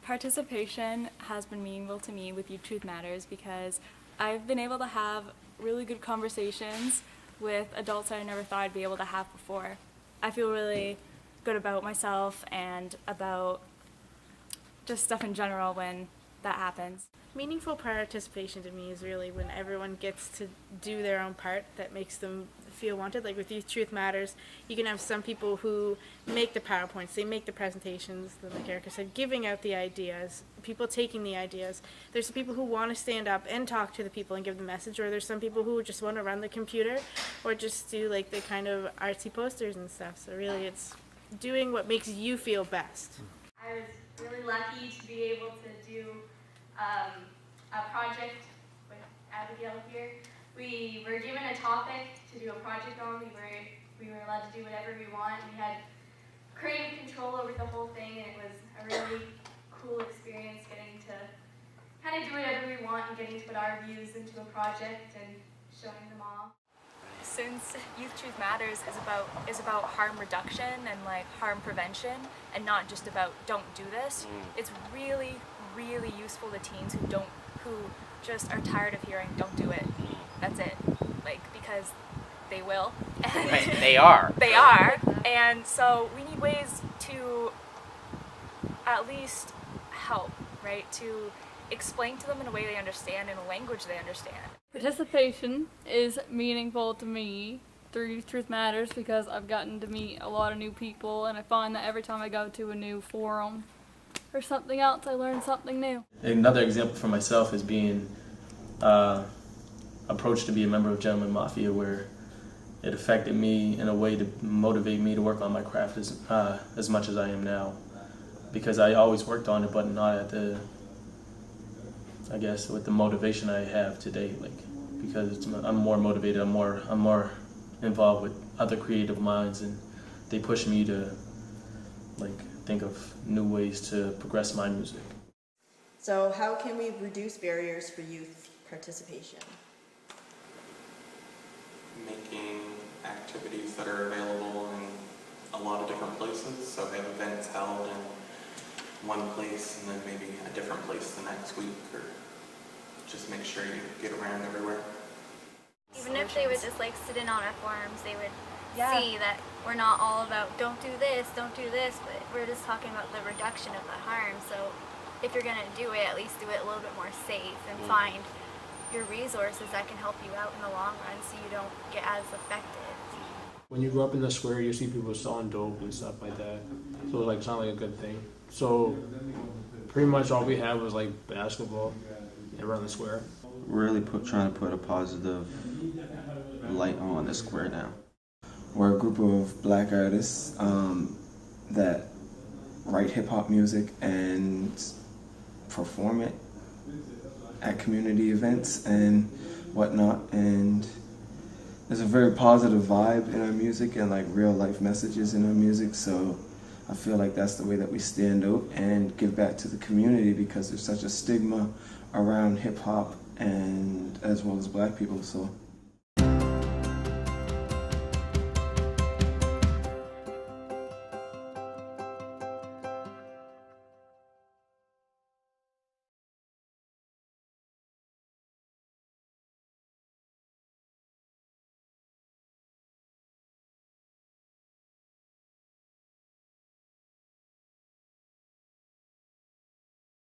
Participation has been meaningful to me with Youth Truth Matters because I've been able to have really good conversations with adults that I never thought I'd be able to have before. I feel really good about myself and about just stuff in general when that happens. Meaningful participation to me is really when everyone gets to do their own part that makes them feel wanted. Like with Youth Truth Matters, you can have some people who make the PowerPoints, they make the presentations, like Erica said, giving out the ideas, people taking the ideas. There's some people who want to stand up and talk to the people and give the message, or there's some people who just want to run the computer or just do like the kind of artsy posters and stuff. So really it's doing what makes you feel best. I was really lucky to be able to do a project with Abigail here. We were given a topic to do a project on. We were allowed to do whatever we want. We had creative control over the whole thing, and it was a really cool experience getting to kind of do whatever we want and getting to put our views into a project and showing them all. Since Youth Truth Matters is about harm reduction and like harm prevention and not just about don't do this, it's really useful to teens who just are tired of hearing don't do it. That's it. Like, because they will. Right, they are. They are. And so we need ways to at least help, right? To explain to them in a way they understand, in a language they understand. Participation is meaningful to me through Youth Truth Matters because I've gotten to meet a lot of new people, and I find that every time I go to a new forum or something else, I learn something new. Another example for myself is being approached to be a member of Gentleman Mafia, where it affected me in a way to motivate me to work on my craft as much as I am now, because I always worked on it, but not at the, I guess, with the motivation I have today. Like, because I'm more motivated, I'm more involved with other creative minds, and they push me to like think of new ways to progress my music. So how can we reduce barriers for youth participation? Making activities that are available in a lot of different places. So have events held in one place and then maybe a different place the next week, or just make sure you get around everywhere. Even if they would just like sit in on our forums, they would see that we're not all about don't do this, but we're just talking about the reduction of the harm. So if you're going to do it, at least do it a little bit more safe and find your resources that can help you out in the long run so you don't get as affected. When you grow up in the square, you see people selling dope and stuff like that. So like, it's not like a good thing. So pretty much all we had was like basketball around the square. Really trying to put a positive light on the square now. We're a group of black artists that write hip-hop music and perform it at community events and whatnot, and there's a very positive vibe in our music and like real life messages in our music, so I feel like that's the way that we stand out and give back to the community, because there's such a stigma around hip-hop and as well as black people. So